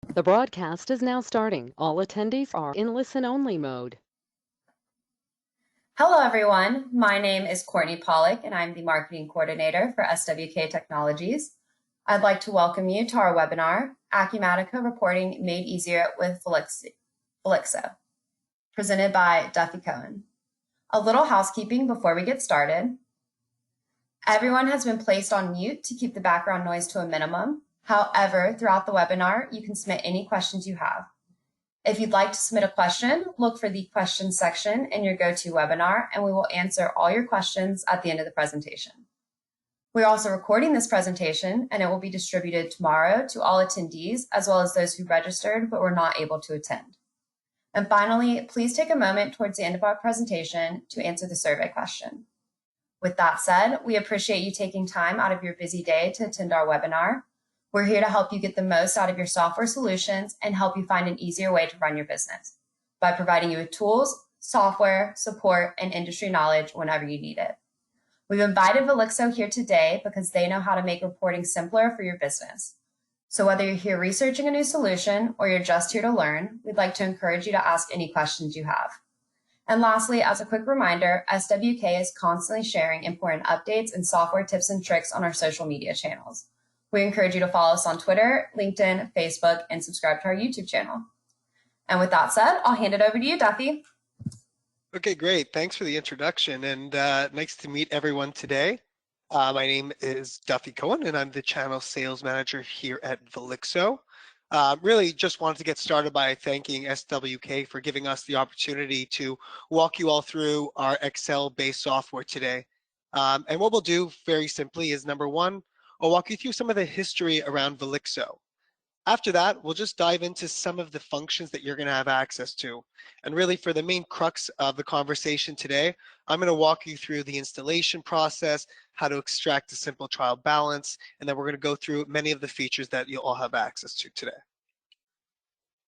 The broadcast is now starting. All attendees are in listen-only mode. Hello, everyone. My name is Courtney Pollock, and I'm the Marketing Coordinator for SWK Technologies. I'd like to welcome you to our webinar, Acumatica Reporting Made Easier with Valexo, presented by Duffy Cohen. A little housekeeping before we get started. Everyone has been placed on mute to keep the background noise to a minimum. However, throughout the webinar, you can submit any questions you have. If you'd like to submit a question, look for the questions section in your GoToWebinar, and we will answer all your questions at the end of the presentation. We're also recording this presentation, and it will be distributed tomorrow to all attendees, as well as those who registered but were not able to attend. And finally, please take a moment towards the end of our presentation to answer the survey question. With that said, we appreciate you taking time out of your busy day to attend our webinar. We're here to help you get the most out of your software solutions and help you find an easier way to run your business by providing you with tools, software, support, and industry knowledge whenever you need it. We've invited Valexo here today because they know how to make reporting simpler for your business. So whether you're here researching a new solution or you're just here to learn, we'd like to encourage you to ask any questions you have. And lastly, as a quick reminder, SWK is constantly sharing important updates and software tips and tricks on our social media channels. We encourage you to follow us on Twitter, LinkedIn, Facebook, and subscribe to our YouTube channel. And with that said, I'll hand it over to you, Duffy. Okay, great. Thanks for the introduction, and nice to meet everyone today. My name is Duffy Cohen, and I'm the Channel Sales Manager here at Valexo. Really just wanted to get started by thanking SWK for giving us the opportunity to walk you all through our Excel-based software today. And what we'll do very simply is, number one, I'll walk you through some of the history around Valexo. After that, we'll just dive into some of the functions that you're going to have access to. And really, for the main crux of the conversation today, I'm going to walk you through the installation process, how to extract a simple trial balance, and then we're going to go through many of the features that you'll all have access to today.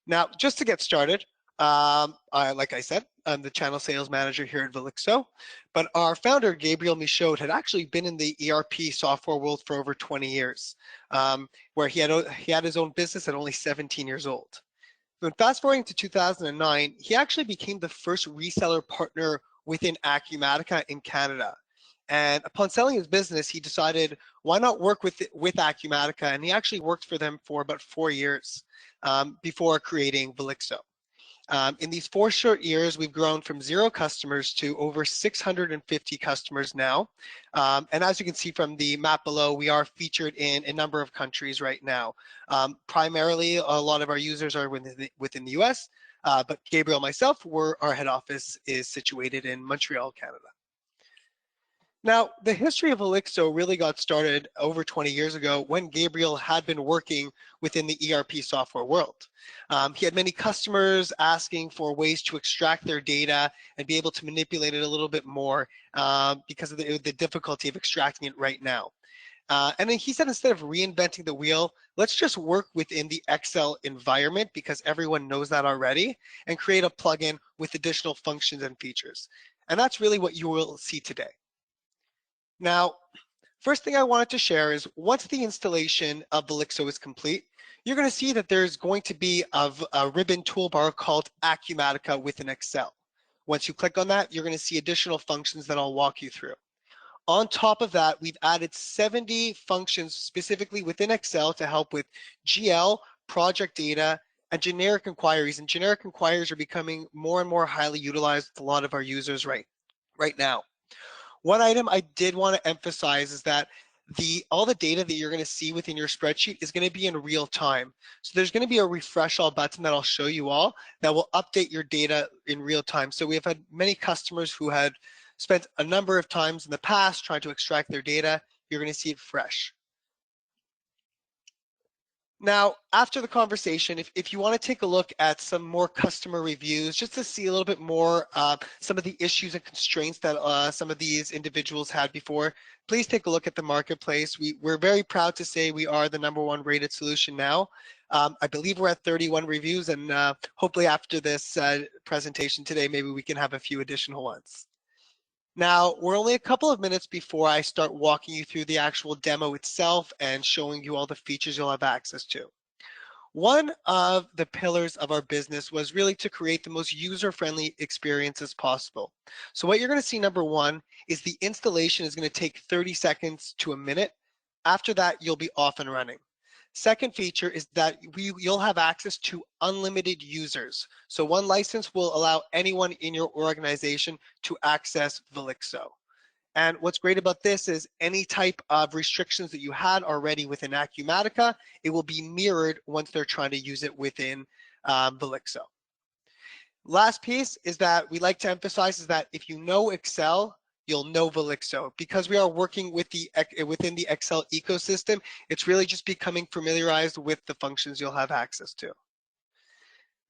Now, just to get started, like I said, I'm the Channel Sales Manager here at Valexo, but our founder, Gabriel Michaud, had actually been in the ERP software world for over 20 years, where he had his own business at only 17 years old. When fast forwarding to 2009, he actually became the first reseller partner within Acumatica in Canada. And upon selling his business, he decided, why not work with Acumatica? And he actually worked for them for about 4 years before creating Valexo. In these 4 short years, we've grown from 0 customers to over 650 customers now. And as you can see from the map below, we are featured in a number of countries right now. Primarily, a lot of our users are within the US, but Gabriel and myself, our head office is situated in Montreal, Canada. Now, the history of Valexo really got started over 20 years ago when Gabriel had been working within the ERP software world. He had many customers asking for ways to extract their data and be able to manipulate it a little bit more because of the difficulty of extracting it right now. And then he said, instead of reinventing the wheel, let's just work within the Excel environment, because everyone knows that already, and create a plugin with additional functions and features. And that's really what you will see today. Now, first thing I wanted to share is, once the installation of Valexo is complete, you're going to see that there's going to be a ribbon toolbar called Acumatica within Excel. Once you click on that, you're going to see additional functions that I'll walk you through. On top of that, we've added 70 functions specifically within Excel to help with GL, project data, and generic inquiries. And generic inquiries are becoming more and more highly utilized with a lot of our users right now. One item I did want to emphasize is that all the data that you're going to see within your spreadsheet is going to be in real time. So there's going to be a refresh all button that I'll show you all that will update your data in real time. So we've had many customers who had spent a number of times in the past trying to extract their data. You're going to see it fresh. Now, after the conversation, if you want to take a look at some more customer reviews, just to see a little bit more some of the issues and constraints that some of these individuals had before, please take a look at the marketplace. We're very proud to say we are the #1 rated solution now. I believe we're at 31 reviews, and hopefully after this presentation today, maybe we can have a few additional ones. Now, we're only a couple of minutes before I start walking you through the actual demo itself and showing you all the features you'll have access to. One of the pillars of our business was really to create the most user-friendly experience as possible. So what you're going to see, number one, is the installation is going to take 30 seconds to a minute. After that, you'll be off and running. Second feature is that you'll have access to unlimited users. So one license will allow anyone in your organization to access Valexo. And what's great about this is any type of restrictions that you had already within Acumatica, it will be mirrored once they're trying to use it within Valexo. Last piece is that we like to emphasize is that if you know Excel, you'll know Valexo. Because we are working with within the Excel ecosystem, it's really just becoming familiarized with the functions you'll have access to.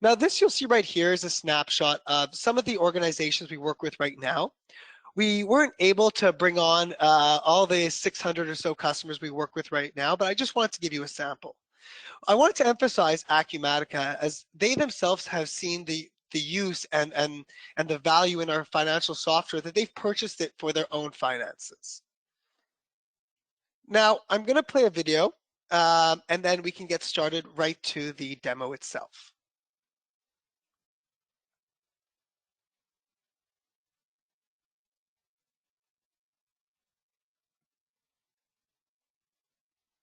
Now this you'll see right here is a snapshot of some of the organizations we work with right now. We weren't able to bring on all the 600 or so customers we work with right now, but I just wanted to give you a sample. I wanted to emphasize Acumatica as they themselves have seen the use and the value in our financial software that they've purchased it for their own finances. Now, I'm going to play a video and then we can get started right to the demo itself.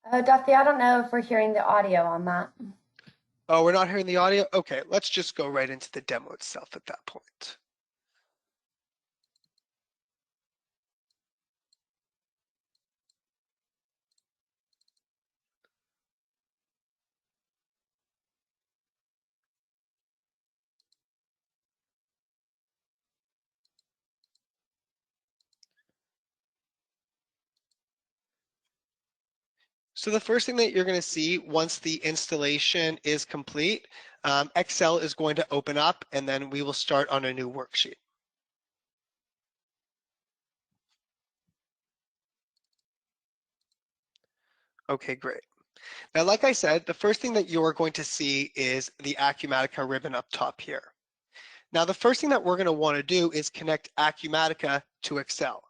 Duffy, I don't know if we're hearing the audio on that. Oh, we're not hearing the audio? Okay, let's just go right into the demo itself at that point. So the first thing that you're going to see once the installation is complete, Excel is going to open up and then we will start on a new worksheet. Okay, great. Now, like I said, the first thing that you are going to see is the Acumatica ribbon up top here. Now, the first thing that we're going to want to do is connect Acumatica to Excel.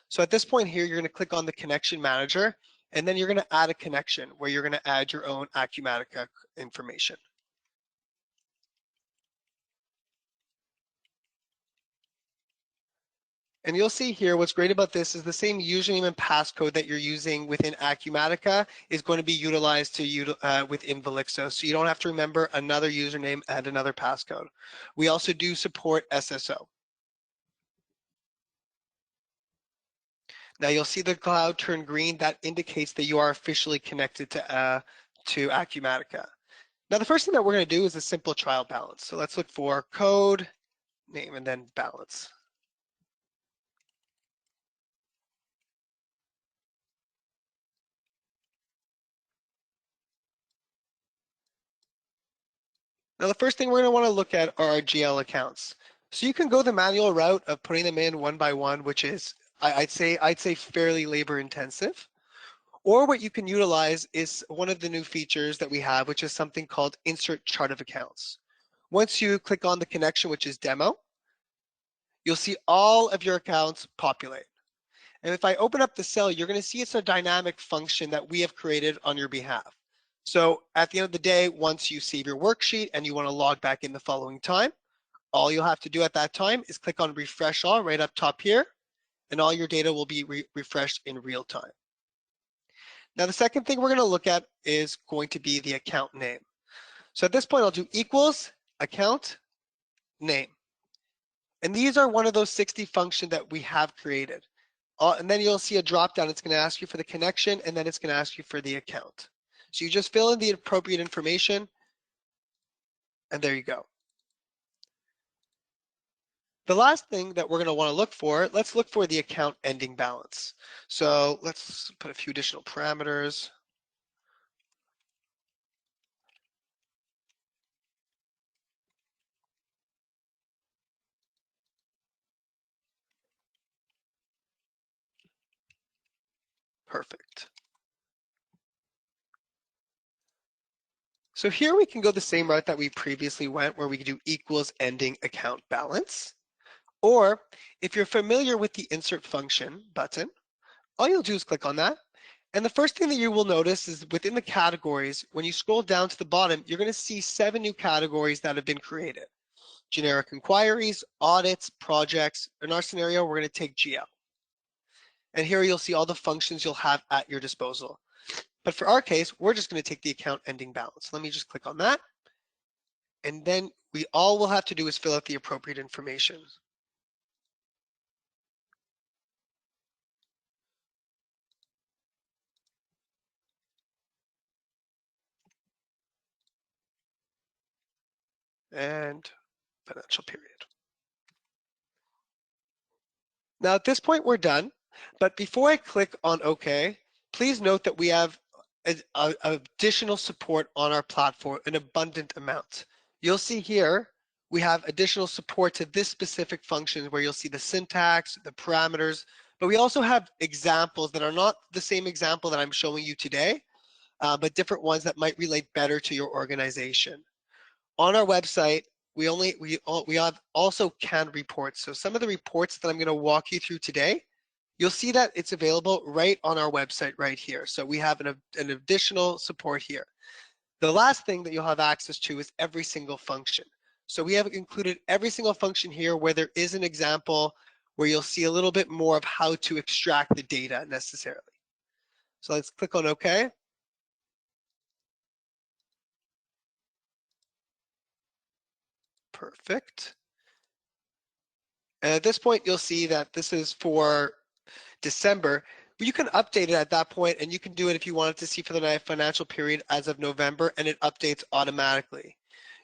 So at this point here, you're going to click on the connection manager, and then you're going to add a connection where you're going to add your own Acumatica information. And you'll see here, what's great about this is the same username and passcode that you're using within Acumatica is going to be utilized within Valexo. So you don't have to remember another username and another passcode. We also do support SSO. Now you'll see the cloud turn green. That indicates that you are officially connected to Acumatica. Now the first thing that we're going to do is a simple trial balance. So let's look for code, name, and then balance. Now the first thing we're going to want to look at are our GL accounts. So you can go the manual route of putting them in one by one, which is I'd say fairly labor intensive. Or what you can utilize is one of the new features that we have, which is something called Insert Chart of Accounts. Once you click on the connection, which is demo, you'll see all of your accounts populate. And if I open up the cell, you're going to see it's a dynamic function that we have created on your behalf. So at the end of the day, once you save your worksheet and you want to log back in the following time, all you'll have to do at that time is click on Refresh All right up top here, and all your data will be refreshed in real time. Now, the second thing we're going to look at is going to be the account name. So at this point, I'll do equals account name. And these are one of those 60 functions that we have created. And then you'll see a drop down. It's going to ask you for the connection, and then it's going to ask you for the account. So you just fill in the appropriate information, and there you go. The last thing that we're going to want to look for, let's look for the account ending balance. So let's put a few additional parameters. Perfect. So here we can go the same route that we previously went, where we can do equals ending account balance. Or if you're familiar with the insert function button, all you'll do is click on that, And the first thing that you will notice is within the categories, when you scroll down to the bottom, you're going to see 7 new categories that have been created. Generic inquiries, audits, projects. In our scenario, we're going to take GL. And here you'll see all the functions you'll have at your disposal. But for our case, we're just going to take the account ending balance. Let me just click on that. And then all we'll have to do is fill out the appropriate information. And financial period. Now at this point, we're done. But before I click on OK, please note that we have additional support on our platform, an abundant amount. You'll see here, we have additional support to this specific function where you'll see the syntax, the parameters, but we also have examples that are not the same example that I'm showing you today, but different ones that might relate better to your organization. On our website, we have also canned reports. So some of the reports that I'm going to walk you through today, you'll see that it's available right on our website right here. So we have an additional support here. The last thing that you'll have access to is every single function. So we have included every single function here where there is an example where you'll see a little bit more of how to extract the data necessarily. So let's click on OK. Perfect. And at this point, you'll see that this is for December, but you can update it at that point, and you can do it if you wanted to see for the financial period as of November, and it updates automatically.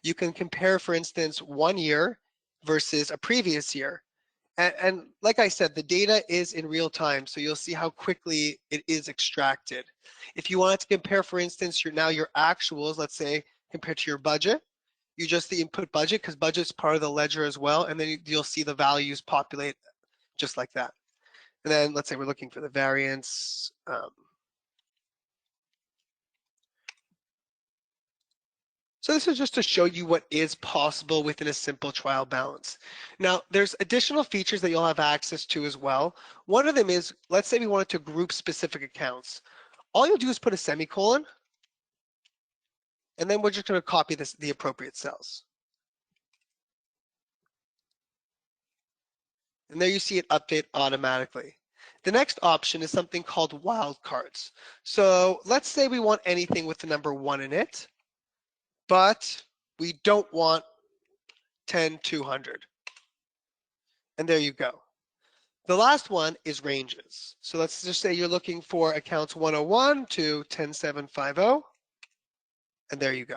You can compare, for instance, 1 year versus a previous year. And like I said, the data is in real time, so you'll see how quickly it is extracted. If you wanted to compare, for instance, your actuals, let's say, compared to your budget, you just the input budget, because budget's part of the ledger as well, and then you'll see the values populate just like that. And then let's say we're looking for the variance. So this is just to show you what is possible within a simple trial balance. Now, there's additional features that you'll have access to as well. One of them is, let's say we wanted to group specific accounts. All you'll do is put a semicolon, and then we're just going to copy the appropriate cells. And there you see it update automatically. The next option is something called Wildcards. So let's say we want anything with the number 1 in it, but we don't want 10,200. And there you go. The last one is ranges. So let's just say you're looking for accounts 101 to 10750, and there you go.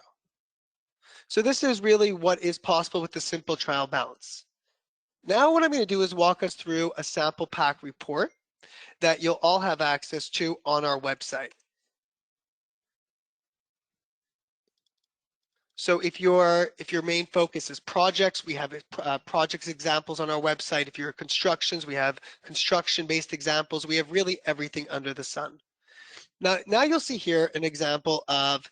So this is really what is possible with the simple trial balance. Now what I'm going to do is walk us through a sample pack report that you'll all have access to on our website. So if your main focus is projects, we have projects examples on our website. If you're constructions, we have construction-based examples. We have really everything under the sun. Now you'll see here an example of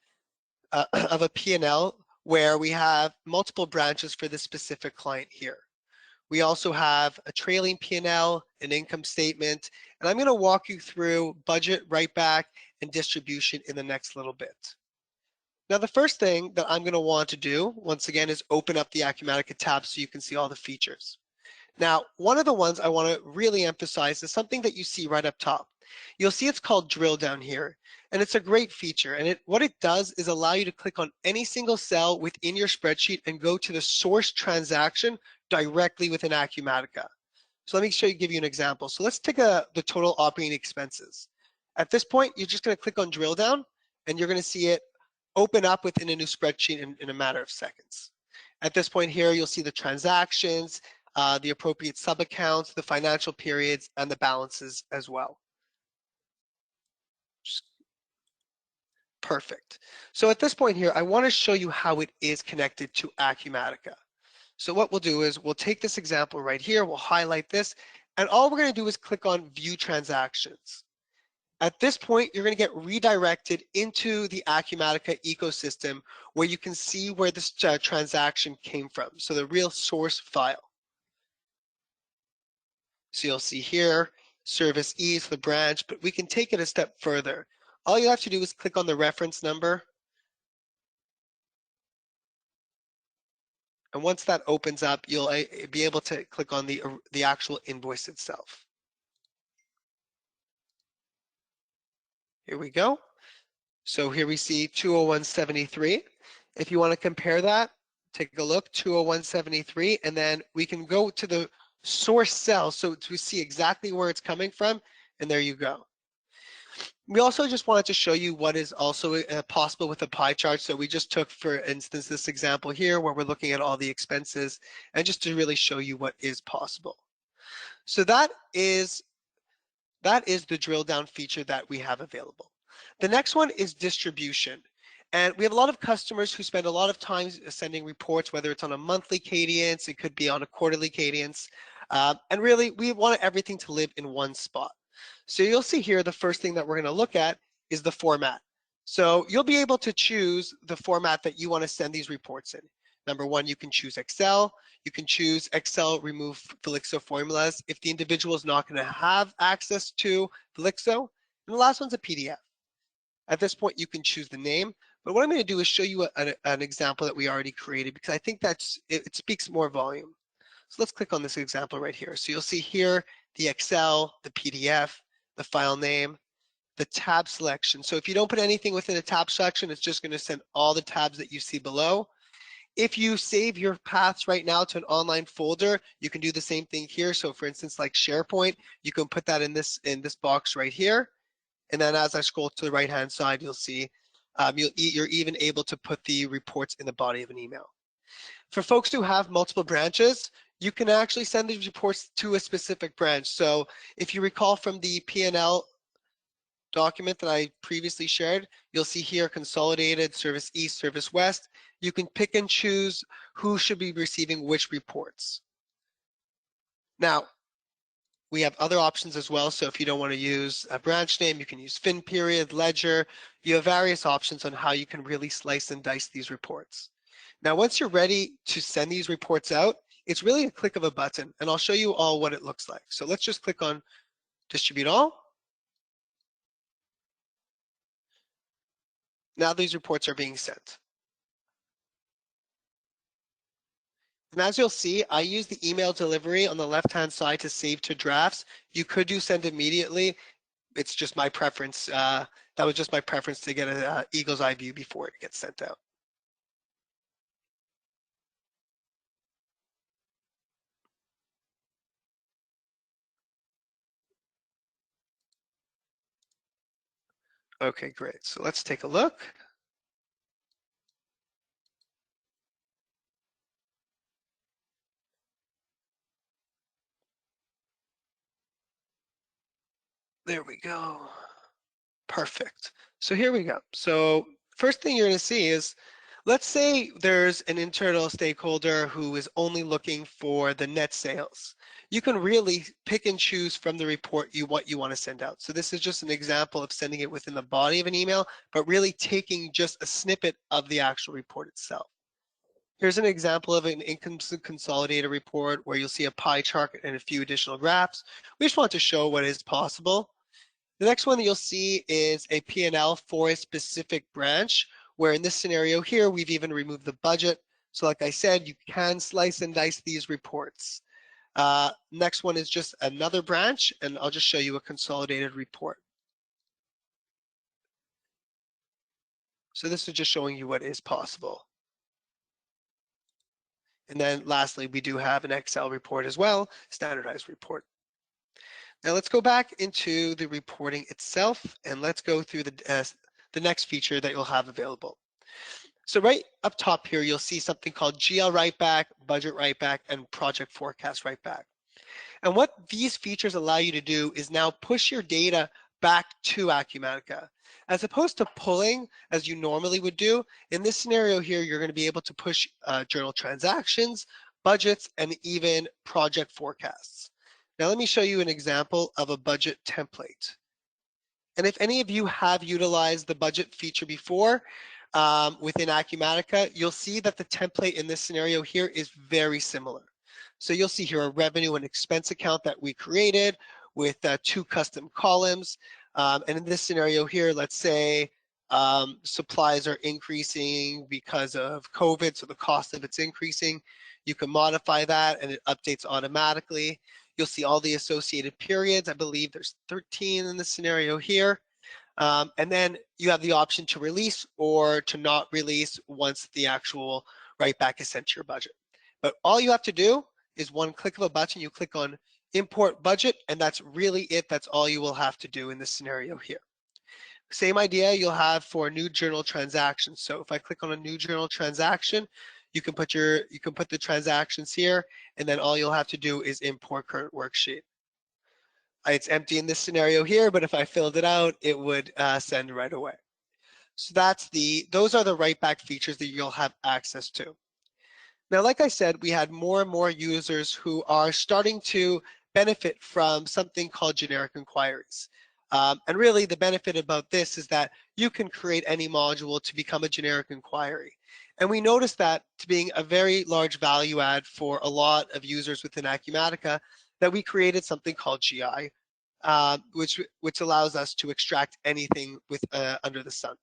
a P&L where we have multiple branches for this specific client here. We also have a trailing P&L, an income statement, and I'm going to walk you through budget, writeback, and distribution in the next little bit. Now, the first thing that I'm going to want to do, once again, is open up the Acumatica tab so you can see all the features. Now, one of the ones I want to really emphasize is something that you see right up top. You'll see it's called Drilldown here, and it's a great feature. And what it does is allow you to click on any single cell within your spreadsheet and go to the source transaction directly within Acumatica. So let me give you an example. So let's take the total operating expenses. At this point, you're just going to click on Drilldown, and you're going to see it open up within a new spreadsheet in a matter of seconds. At this point here, you'll see the transactions, the appropriate sub-accounts, the financial periods, and the balances as well. Perfect. So at this point here, I want to show you how it is connected to Acumatica. So what we'll do is we'll take this example right here, we'll highlight this, and all we're going to do is click on View Transactions. At this point, you're going to get redirected into the Acumatica ecosystem where you can see where this transaction came from, so the real source file. So you'll see here, service E is the branch, but we can take it a step further. All you have to do is click on the reference number. And once that opens up, you'll be able to click on the actual invoice itself. Here we go. So here we see 201.73. If you want to compare that, take a look, 201.73, and then we can go to the source cell so to see exactly where it's coming from, and there you go. We also just wanted to show you what is also possible with a pie chart. So we just took, for instance, this example here where we're looking at all the expenses, and just to really show you what is possible. So that is the drill down feature that we have available. The next one is distribution. And we have a lot of customers who spend a lot of time sending reports, whether it's on a monthly cadence, it could be on a quarterly cadence. And really, we want everything to live in one spot. So you'll see here, the first thing that we're going to look at is the format. So you'll be able to choose the format that you want to send these reports in. Number one, you can choose Excel. You can choose Excel, remove Valexo formulas if the individual is not going to have access to Valexo. And the last one's a PDF. At this point, you can choose the name. But what I'm going to do is show you an example that we already created, because I think it speaks more volume. So let's click on this example right here. So you'll see here the Excel, the PDF, the file name, the tab selection. So if you don't put anything within a tab selection, it's just going to send all the tabs that you see below. If you save your paths right now to an online folder, you can do the same thing here. So for instance, like SharePoint, you can put that in this box right here. And then as I scroll to the right-hand side, you'll see you're even able to put the reports in the body of an email. For folks who have multiple branches, you can actually send these reports to a specific branch. So if you recall from the P&L document that I previously shared, you'll see here consolidated, service East, service West. You can pick and choose who should be receiving which reports. Now, we have other options as well. So if you don't want to use a branch name, you can use fin period, ledger. You have various options on how you can really slice and dice these reports. Now, once you're ready to send these reports out, it's really a click of a button, and I'll show you all what it looks like. So let's just click on distribute all. Now these reports are being sent. And as you'll see, I use the email delivery on the left-hand side to save to drafts. You could do send immediately. It's just my preference. That was just my preference to get an eagle's eye view before it gets sent out. Okay, great. So let's take a look. There we go. Perfect. So here we go. So first thing you're going to see is, let's say there's an internal stakeholder who is only looking for the net sales. You can really pick and choose from the report what you want to send out. So this is just an example of sending it within the body of an email, but really taking just a snippet of the actual report itself. Here's an example of an income consolidated report where you'll see a pie chart and a few additional graphs. We just want to show what is possible. The next one that you'll see is a P&L for a specific branch, where in this scenario here, we've even removed the budget. So like I said, you can slice and dice these reports. Next one is just another branch, and I'll just show you a consolidated report. So this is just showing you what is possible. And then lastly, we do have an Excel report as well, standardized report. Now let's go back into the reporting itself, and let's go through the next feature that you'll have available. So right up top here, you'll see something called GL Writeback, Budget Writeback, and Project Forecast Writeback. And what these features allow you to do is now push your data back to Acumatica. As opposed to pulling, as you normally would do, in this scenario here, you're going to be able to push journal transactions, budgets, and even project forecasts. Now let me show you an example of a budget template. And if any of you have utilized the budget feature before within Acumatica, you'll see that the template in this scenario here is very similar. So you'll see here a revenue and expense account that we created. with 2 custom columns. And in this scenario here, let's say supplies are increasing because of COVID, so the cost of it's increasing. You can modify that and it updates automatically. You'll see all the associated periods. I believe there's 13 in this scenario here. And then you have the option to release or to not release once the actual write-back is sent to your budget. But all you have to do is one click of a button, you click on import budget, and that's really it. That's all you will have to do in this scenario here. Same idea you'll have for new journal transactions. So if I click on a new journal transaction, you can put the transactions here, and then all you'll have to do is import current worksheet. It's empty in this scenario here, but if I filled it out, it would send right away. So those are the write-back features that you'll have access to. Now, like I said, we had more and more users who are starting to benefit from something called generic inquiries. And really the benefit about this is that you can create any module to become a generic inquiry. And we noticed that to being a very large value add for a lot of users within Acumatica, that we created something called GI, which allows us to extract anything with under the sun.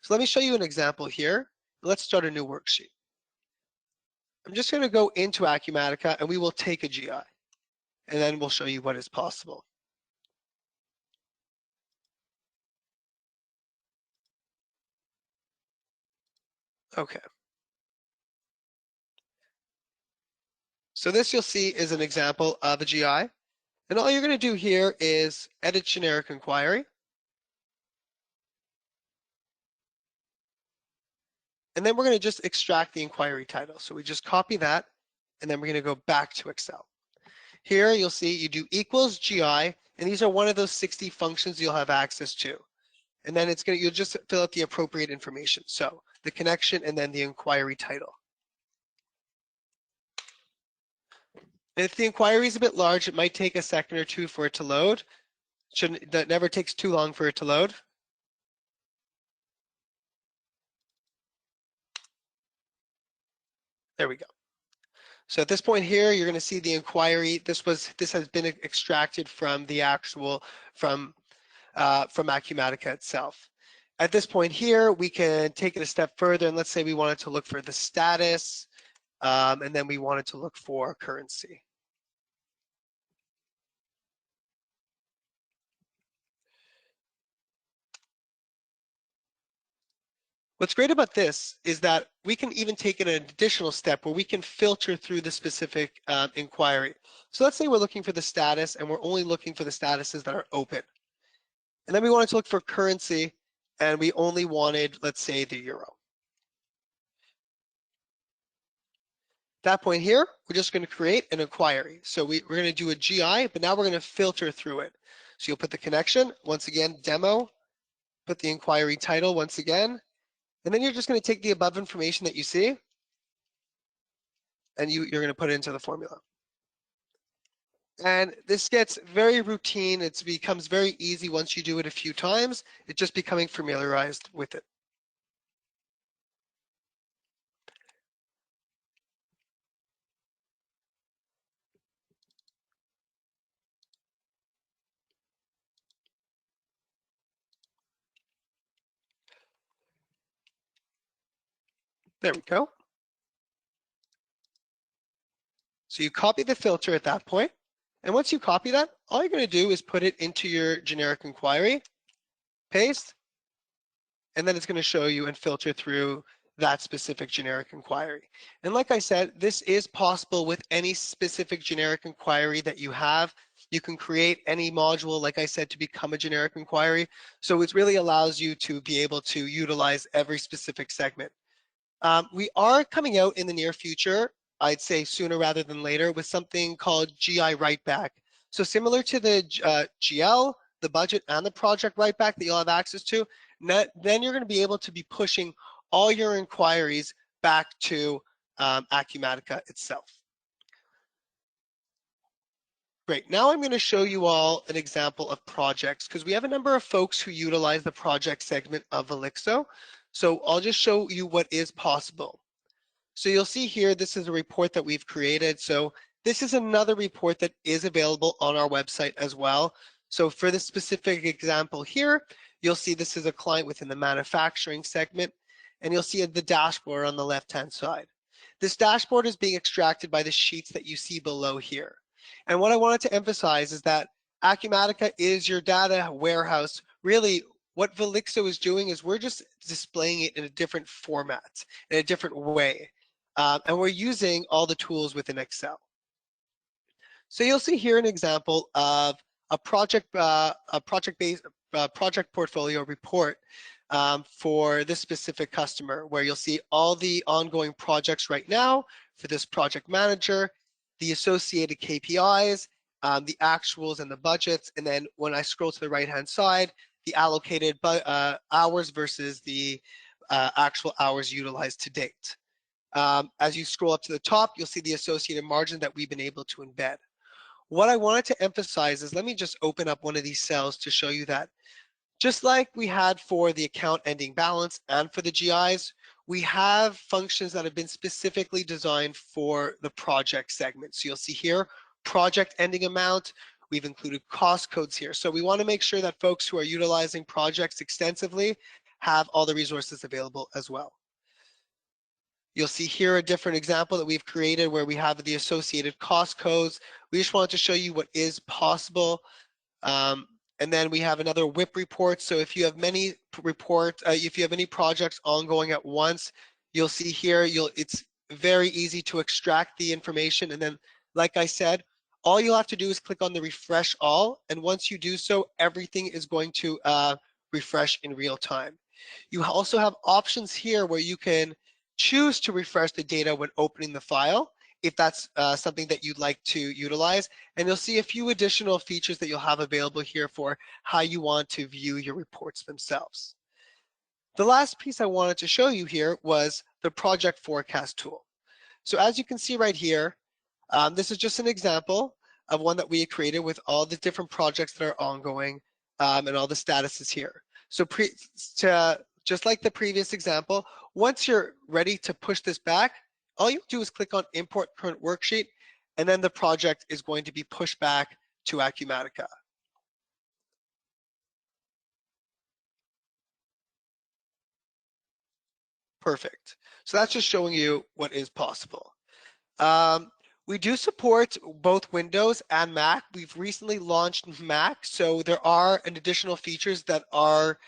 So let me show you an example here. Let's start a new worksheet. I'm just going to go into Acumatica and we will take a GI, and then we'll show you what is possible. Okay. So this you'll see is an example of a GI. And all you're going to do here is edit generic inquiry. And then we're going to just extract the inquiry title. So we just copy that, and then we're going to go back to Excel. Here you'll see you do equals GI, and these are one of those 60 functions you'll have access to. And then you'll just fill out the appropriate information. So the connection and then the inquiry title. And if the inquiry is a bit large, it might take a second or two for it to load. That never takes too long for it to load. There we go. So at this point here, you're going to see the inquiry. This has been extracted from the actual from Acumatica itself. At this point here, we can take it a step further, and let's say we wanted to look for the status, and then we wanted to look for currency. What's great about this is that we can even take it an additional step where we can filter through the specific inquiry. So let's say we're looking for the status and we're only looking for the statuses that are open. And then we wanted to look for currency and we only wanted, let's say, the euro. At that point here, we're just going to create an inquiry. So we're going to do a GI, but now we're going to filter through it. So you'll put the connection, once again, demo, put the inquiry title once again, and then you're just going to take the above information that you see, and you're going to put it into the formula. And this gets very routine. It becomes very easy once you do it a few times. It's just becoming familiarized with it. There we go. So you copy the filter at that point. And once you copy that, all you're going to do is put it into your generic inquiry, paste, and then it's going to show you and filter through that specific generic inquiry. And like I said, this is possible with any specific generic inquiry that you have. You can create any module, like I said, to become a generic inquiry. So it really allows you to be able to utilize every specific segment. We are coming out in the near future, I'd say sooner rather than later, with something called GI Writeback. So similar to the GL, the budget, and the project Writeback that you'll have access to, then you're going to be able to be pushing all your inquiries back to Acumatica itself. Great. Now I'm going to show you all an example of projects because we have a number of folks who utilize the project segment of Valexo. So I'll just show you what is possible. So you'll see here, this is a report that we've created. So This is another report that is available on our website as well. So for this specific example here, you'll see this is a client within the manufacturing segment, and you'll see the dashboard on the left-hand side. This dashboard is being extracted by the sheets that you see below here. And what I wanted to emphasize is that Acumatica is your data warehouse. Really, what Valexo is doing is we're just displaying it in a different format, in a different way. And we're using all the tools within Excel. So you'll see here an example of a project portfolio report for this specific customer, where you'll see all the ongoing projects right now for this project manager, the associated KPIs, the actuals and the budgets, and then when I scroll to the right-hand side, the allocated hours versus the actual hours utilized to date. As you scroll up to the top, you'll see the associated margin that we've been able to embed. What I wanted to emphasize is, let me just open up one of these cells to show you that just like we had for the account ending balance and for the GIs, we have functions that have been specifically designed for the project segment. So you'll see here, project ending amount. We've included cost codes here. So we want to make sure that folks who are utilizing projects extensively have all the resources available as well. You'll see here a different example that we've created where we have the associated cost codes. We just wanted to show you what is possible. And then we have another WIP report. So if you have many if you have any projects ongoing at once, you'll see here, it's very easy to extract the information. And then, like I said, all you'll have to do is click on the refresh all. And once you do so, everything is going to refresh in real time. You also have options here where you can choose to refresh the data when opening the file, if that's something that you'd like to utilize. And you'll see a few additional features that you'll have available here for how you want to view your reports themselves. The last piece I wanted to show you here was the project forecast tool. So as you can see right here, this is just an example of one that we created with all the different projects that are ongoing and all the statuses here. So just like the previous example, once you're ready to push this back, all you do is click on Import Current Worksheet, and then the project is going to be pushed back to Acumatica. Perfect. So that's just showing you what is possible. We do support both Windows and Mac. We've recently launched Mac, so there are additional features that are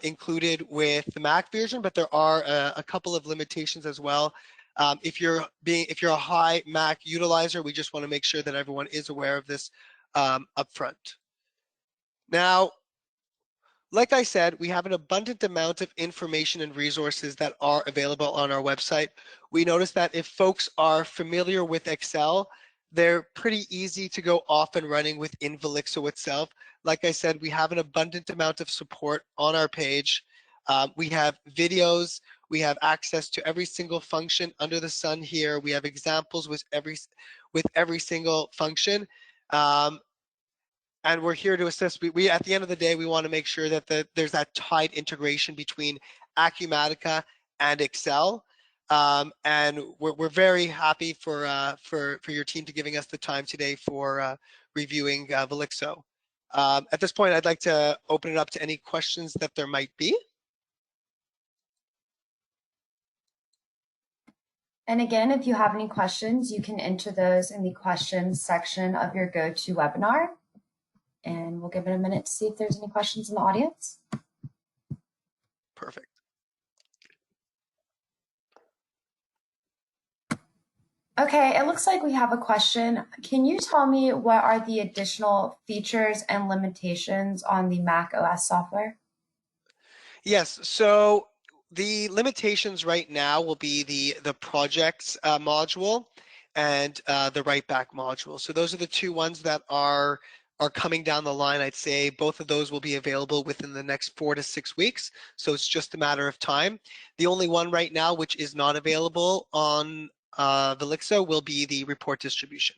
included with the Mac version, but there are a couple of limitations as well. If you're a high Mac utilizer, we just want to make sure that everyone is aware of this upfront. Now, like I said, we have an abundant amount of information and resources that are available on our website. We noticed that if folks are familiar with Excel, they're pretty easy to go off and running within Valexo itself. Like I said, we have an abundant amount of support on our page. We have videos, we have access to every single function under the sun here. We have examples with every single function. And we're here to assist. We at the end of the day, we want to make sure that there's that tight integration between Acumatica and Excel. And we're very happy for your team to giving us the time today for reviewing Valexo. At this point, I'd like to open it up to any questions that there might be. And again, if you have any questions, you can enter those in the questions section of your GoToWebinar. And we'll give it a minute to see if there's any questions in the audience. Perfect. Okay, it looks like we have a question. Can you tell me what are the additional features and limitations on the Mac OS software? Yes, so the limitations right now will be the projects module and the Writeback module. So those are the two ones that are coming down the line. I'd say both of those will be available within the next 4 to 6 weeks. So it's just a matter of time. The only one right now which is not available on Valexo will be the report distribution.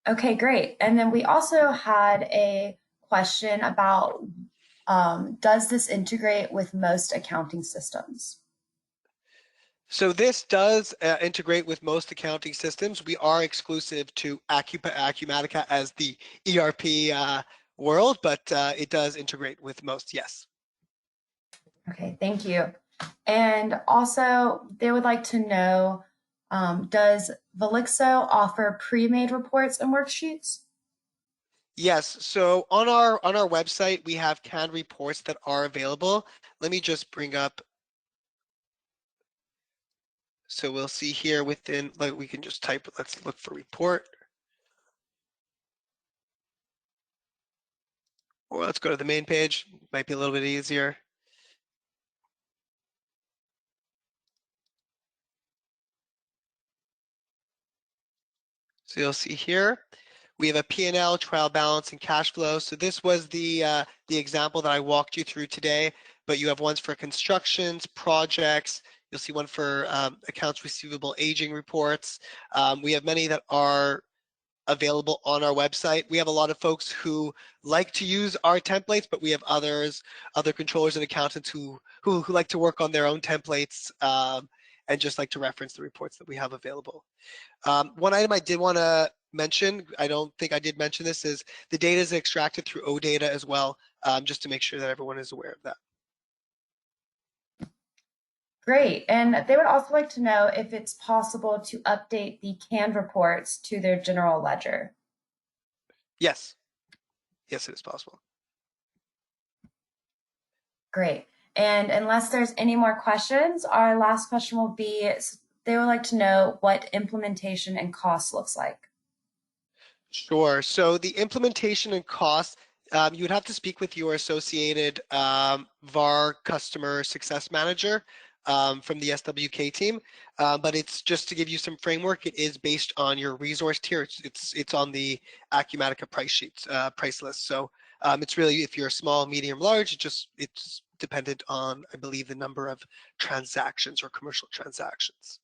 Okay, great. And then we also had a question about does this integrate with most accounting systems? So this does integrate with most accounting systems. We are exclusive to Acumatica as the ERP world, but it does integrate with most, yes. Okay, thank you. And also, they would like to know, does Valexo offer pre-made reports and worksheets? Yes, so on our website, we have canned reports that are available. Let me just bring up. So we'll see here within, like we can just type, let's look for report. Or let's go to the main page, might be a little bit easier. So you'll see here, we have a P&L, trial balance, and cash flow. So this was the example that I walked you through today, but you have ones for constructions, projects. You'll see one for accounts receivable aging reports. We have many that are available on our website. We have a lot of folks who like to use our templates, but we have other controllers and accountants who like to work on their own templates and just like to reference the reports that we have available. One item I did want to mention, I don't think I did mention this, is the data is extracted through Odata as well, just to make sure that everyone is aware of that. Great. And they would also like to know if it's possible to update the canned reports to their general ledger. Yes. Yes, it is possible. Great. And unless there's any more questions, our last question will be, they would like to know what implementation and cost looks like. Sure. So the implementation and cost, you would have to speak with your associated VAR customer success manager from the SWK team. But it's just to give you some framework. It is based on your resource tier. It's on the Acumatica price sheets, price list. So it's really, if you're small, medium, large, it's dependent on, I believe, the number of transactions or commercial transactions.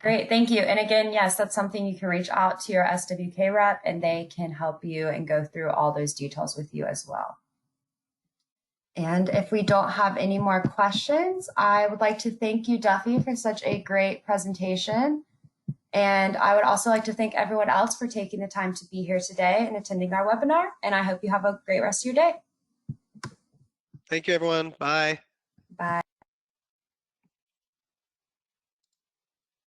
Great, thank you. And again, yes, that's something you can reach out to your SWK rep and they can help you and go through all those details with you as well. And if we don't have any more questions, I would like to thank you, Duffy, for such a great presentation. And I would also like to thank everyone else for taking the time to be here today and attending our webinar. And I hope you have a great rest of your day. Thank you, everyone. Bye. Bye.